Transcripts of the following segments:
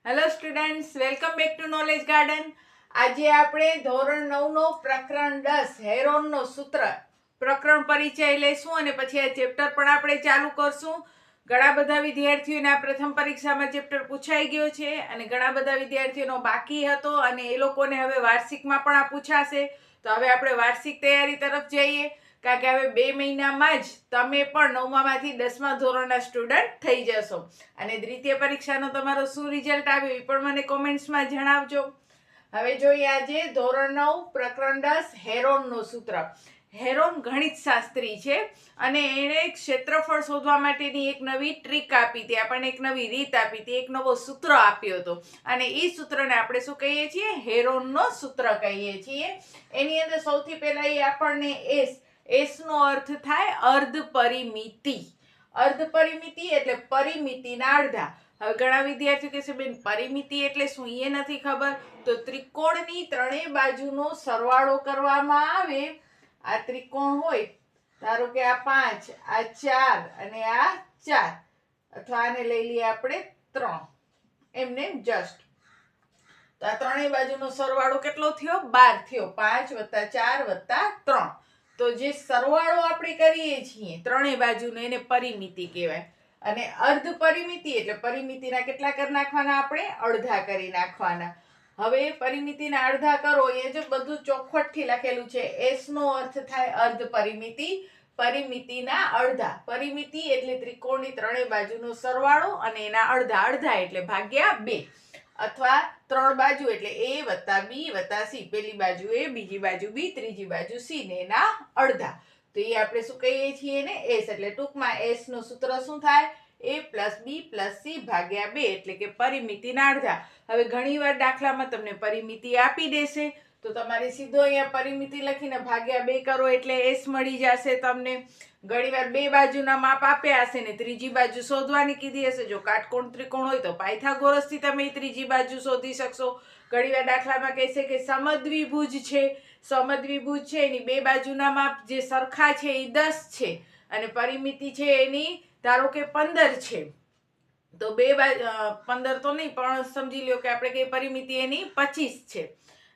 Hello students, welcome back to knowledge garden. આજે આપણે ધોરણ 9 નો પ્રકરણ 10 હેરોનનો સૂત્ર પ્રકરણ પરિચય લઈશું અને પછી આ ચેપ્ટર પણ આપણે ચાલુ કરશું. ઘણા બધા વિદ્યાર્થીઓને આ પ્રથમ પરીક્ષામાં ચેપ્ટર પૂછાઈ ગયો છે અને ઘણા બધા વિદ્યાર્થીઓનો બાકી હતો અને એ લોકોને હવે વાર્ષિકમાં પણ આ પૂછાશે. તો હવે આપણે વાર્ષિક તૈયારી તરફ જઈએ, કારણ કે હવે 2 મહિનામાં જ તમે પણ 9માંથી 10મા ધોરણના સ્ટુડન્ટ થઈ જશો અને દ્વિતીય પરીક્ષાનો તમારો શું રિઝલ્ટ આવ્યો એ પણ મને કોમેન્ટ્સમાં જણાવજો. હવે જોઈએ આજે ધોરણ 9 પ્રકરણ 10 હેરોનનો સૂત્ર. હેરોન ગણિત શાસ્ત્રી છે અને એણે ક્ષેત્રફળ શોધવા માટેની એક નવી ટ્રીક આપી હતી, આપણને એક નવી રીત આપી હતી, એક નવો સૂત્ર આપ્યો હતો અને એ સૂત્રને આપણે શું કહીએ છીએ? હેરોનનો સૂત્ર કહીએ છીએ. એની અંદર સૌથી પહેલા એ આપણને એસ નો અર્થ થાય અર્ધ પરિમિતિ. અર્ધ પરિમિતિ એટલે પરિમિતિના અડધા. હવે ઘણા વિદ્યાર્થીઓ કહેશે બેન પરિમિતિ એટલે શું, એ નથી ખબર. તો ત્રિકોણની ત્રણેય બાજુનો સરવાળો કરવામાં આવે. આ ત્રિકોણ હોય, ધારો કે આ 5, આ 4 અને આ 4, અથવા આને લઈ લઈએ આપણે 3, એમને જસ્ટ. તો આ ત્રણેય બાજુનો સરવાળો કેટલો થયો? 12 થયો. 5 + 4 + 3. તો જે સરવાળો આપણે કરીએ છીએ ત્રણેય બાજુનો એને પરિમિતિ કહેવાય. અને અર્ધ પરિમિતિ એટલે પરિમિતિના કેટલા કરી નાખવાના? આપણે અડધા કરી નાખવાના. હવે પરિમિતિના અડધા કરો, એ જો બધું ચોખવટથી લખેલું છે. એસ નો અર્થ થાય અર્ધ પરિમિતિ, પરિમિતિના અડધા. પરિમિતિ એટલે ત્રિકોણની ત્રણેય બાજુનો સરવાળો અને એના અડધા. અડધા એટલે ભાગ્યા 2, અથવા 3 બાજુ એટલે a + b + c. પેલી બાજુ a, બીજી બાજુ b, ત્રીજી બાજુ c ને એના અડધા. તો એ આપણે શું કહીએ છીએ ને? એસ. એટલે ટૂંકમાં એસ નું સૂત્ર શું થાય? a + b + c ભાગ્યા 2 એટલે કે પરિમિતિના અડધા. હવે ઘણીવાર દાખલામાં તમને પરિમિતિ આપી દેશે તો તમારે સીધો અહીંયા પરિમિતિ લખીને ભાગ્યા 2 કરો એટલે એસ મળી જશે તમને. ઘણીવાર બે બાજુના માપ આપ્યા હશે ને ત્રીજી બાજુ શોધવાની કીધી હશે. જો કાટકોણ ત્રિકોણ હોય તો પાયથાગોરસથી તમે ત્રીજી બાજુ શોધી શકશો. ઘણીવાર દાખલામાં કહેશે કે સમદ્વિભુજ છે. સમદ્વિભુજ છે એની બે બાજુના માપ જે સરખા છે એ 10 છે અને પરિમિતિ છે એની ધારો કે 15 છે. તો 15 તો નહીં, પણ સમજી લ્યો કે આપણે કઈ પરિમિતિ એની 25 છે.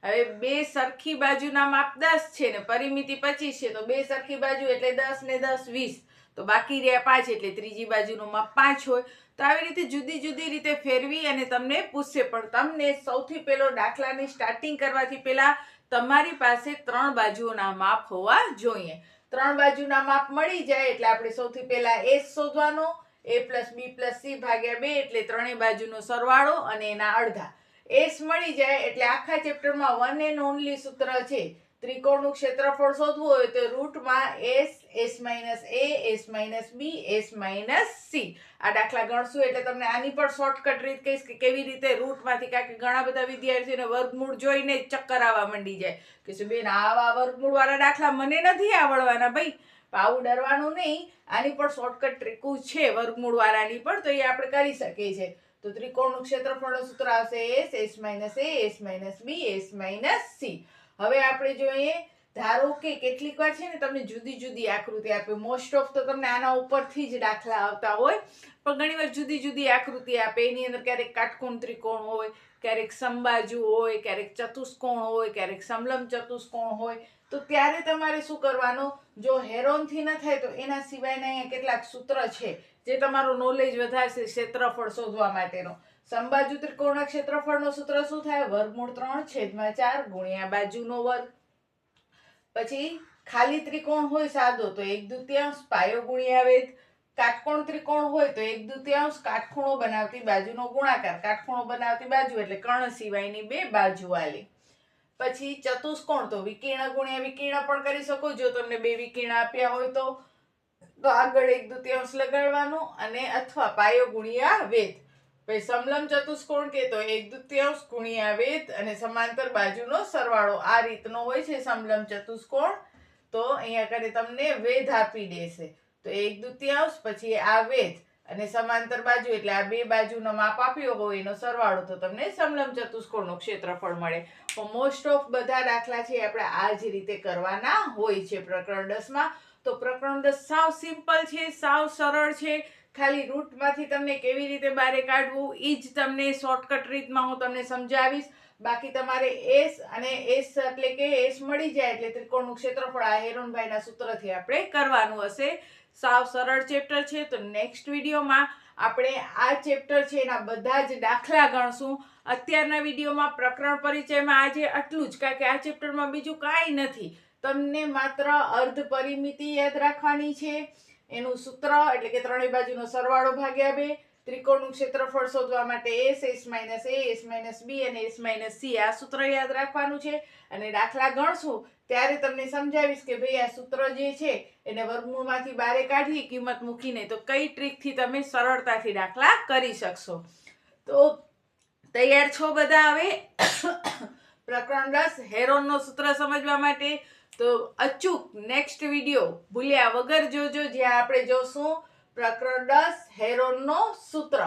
હવે બે સરખી બાજુના માપ 10 છે ને પરિમિતિ 25 છે, તો બે સરખી બાજુ એટલે 10 ને 10 20, તો બાકી રહ્યા 5 એટલે ત્રીજી બાજુનું માપ 5 હોય. તો આવી રીતે જુદી જુદી રીતે ફેરવી અને તમને પૂછશે. પણ તમને સૌથી પહેલો દાખલાની સ્ટાર્ટિંગ કરવાથી પહેલા તમારી પાસે 3 બાજુઓના માપ હોવા જોઈએ. 3 બાજુના માપ મળી જાય એટલે આપણે સૌથી પહેલા એસ શોધવાનો. a + b + c ભાગ્યા 2 એટલે ત્રણેય બાજુનો સરવાળો અને એના અડધા. એસ મળી જાય એટલે આખા ચેપ્ટરમાં વન એન્ડ ઓનલી સૂત્ર છે. ત્રિકોણનું ક્ષેત્રફળ શોધવું હોય તો રૂટમાં s, s - a, s - b, s - c. આ દાખલા ગણશું એટલે તમને આની પણ શોર્ટકટ રીત કહીશ કે કેવી રીતે રૂટમાંથી, કારણ કે ઘણા બધા વિદ્યાર્થીઓને વર્ગમૂળ જોઈને જ ચક્કર આવવા માંડી જાય કે બેન આવા વર્ગમૂળ વાળા દાખલા મને નથી આવડવાના. ભાઈ આવું ડરવાનું નહીં, આની પણ શોર્ટકટ ટ્રીકો છે વર્ગમૂળ વાળાની પણ, તો એ આપણે કરી શકીએ છીએ. તો ત્રિકોણનું ક્ષેત્રફળનું સૂત્ર આવશે S, s - a, s - b, s - c. હવે આપણે જોઈએ, ધારો કે કેટલીક વાર છે ને તમને જુદી જુદી આકૃતિ આપે. મોસ્ટ ઓફ તો તમને આના ઉપરથી જ દાખલા આવતા હોય, પણ ઘણીવાર જુદી જુદી આકૃતિ આપે. એની અંદર ક્યારેક કાટકોણ ત્રિકોણ હોય, ક્યારેક સમબાજુ હોય, ક્યારેક ચતુષ્કોણ હોય, ક્યારેક સમલંબ ચતુષ્કોણ હોય. તો ત્યારે તમારે શું કરવાનું? જો હેરોનથી ન થાય તો એના સિવાયના અહીંયા કેટલાક સૂત્ર છે જે તમારું નોલેજ વધારશે ક્ષેત્રફળ શોધવા માટેનો. સમબાજુ ત્રિકોણના ક્ષેત્રફળનું સૂત્ર શું થાય? √3/4 ગુણ્યા બાજુનો વર્ગ. પછી ખાલી ત્રિકોણ હોય સાદો તો 1/2 પાયો ગુણ્યા વેધ. કાટકોણ ત્રિકોણ હોય તો 1/2 કાટખૂણો બનાવતી બાજુનો ગુણાકાર. કાટખૂણો બનાવતી બાજુ એટલે કર્ણ સિવાયની બે બાજુ આલી. પછી ચતુષ્કોણ તો વિકર્ણ ગુણ્યા વિકર્ણ પણ કરી શકો. જો તમને બે વિકર્ણ આપ્યા હોય તો આગળ 1/2 લગાડવાનો અને અથવા પાયો ગુણ્યા વેધ. પછી સમલંબ ચતુષ્કોણ કે તો 1/2 ગુણ્યા વેધ અને સમાંતર બાજુનો સરવાળો. આ રીતનો હોય છે સમલંબ ચતુષ્કોણ. તો અહીંયા કરે તમને વેધ આપી દેશે તો 1/2 પછી આ વેધ અને સમાંતર બાજુ એટલે આ બે બાજુનો માપ આપ્યો હોય એનો સરવાળો, તો તમને સમલંબ ચતુષ્કોણનું ક્ષેત્રફળ મળે. મોસ્ટ ઓફ બધા દાખલા છે આપણે આ જ રીતે કરવાના હોય છે પ્રકરણ 10માં. તો પ્રકરણ 10 સાવ સિમ્પલ છે, સાવ સરળ છે. ખાલી રૂટમાંથી તમને કેવી રીતે બહાર કાઢવું એ જ તમને શોર્ટકટ રીતમાં હું તમને સમજાવીશ. બાકી તમારે એસ અને એસ એટલે કે એસ મળી જાય એટલે ત્રિકોણનું ક્ષેત્રફળ આ હેરોનભાઈના સૂત્રથી આપણે કરવાનું હશે. સાવ સરળ ચેપ્ટર છે. તો નેક્સ્ટ વિડીયોમાં આપણે આ ચેપ્ટર છે એના બધા જ દાખલા ગણશું. અત્યારના વિડીયોમાં પ્રકરણ પરિચયમાં આજે આટલું જ, કારણ કે આ ચેપ્ટરમાં બીજું કાંઈ નથી. તમને માત્ર અર્ધ પરિમિતિ યાદ રાખવાની છે, એનું સૂત્ર એટલે કે ત્રણેય બાજુનો સરવાળો ભાગ્યા 2, ત્રિકોણનું ક્ષેત્રફળ શોધવા માટે એસ, એસ માઇનસ એ, એસ માઇનસ બી અને એસ માઇનસ સી આ સૂત્ર યાદ રાખવાનું છે. અને દાખલા ગણશું ત્યારે તમને સમજાવીશ કે ભાઈ આ સૂત્ર જે છે એને વર્ગમૂળમાંથી બહાર કાઢી કિંમત મૂકીને તો કઈ ટ્રીકથી તમે સરળતાથી દાખલા કરી શકશો. તો તૈયાર છો બધા હવે પ્રકરણ 10 હેરોનનો સૂત્ર સમજવા માટે? તો અચૂક નેક્સ્ટ વિડીયો ભૂલ્યા વગર જોજો, જ્યાં આપણે જોશું પ્રકરણ 10 હેરોનનો સૂત્ર.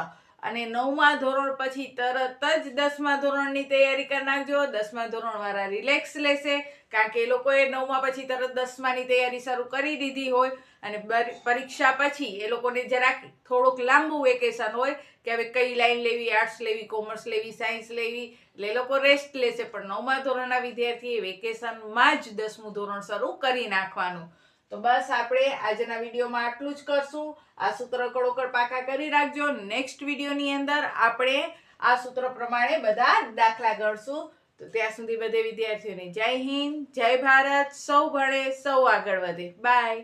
અને 9મા ધોરણ પછી તરત જ 10મા ધોરણની તૈયારી કરી નાખજો. 10મા ધોરણવાળા રિલેક્સ લેશે, કારણ કે એ લોકોએ 9મા પછી તરત 10માની તૈયારી શરૂ કરી દીધી હોય અને પરીક્ષા પછી એ લોકોને જરાક થોડુંક લાંબુ વેકેશન હોય કે હવે કઈ લાઈન લેવી, આર્ટ્સ લેવી, કોમર્સ લેવી, સાયન્સ લેવી, એટલે એ લોકો રેસ્ટ લેશે. પણ 9મા ધોરણના વિદ્યાર્થીએ વેકેશનમાં જ 10મું ધોરણ શરૂ કરી નાખવાનું. તો બસ આપણે આજના વિડીયોમાં આટલું જ કરશું. આ સૂત્ર કડોકડ પાકા કરી રાખજો. નેક્સ્ટ વિડીયોની અંદર આપણે આ સૂત્ર પ્રમાણે બધા દાખલા ગણશું. તો ત્યાં સુધી બધે વિદ્યાર્થીઓને જય હિન્દ, જય ભારત. સૌ ભણે સૌ આગળ વધે. બાય.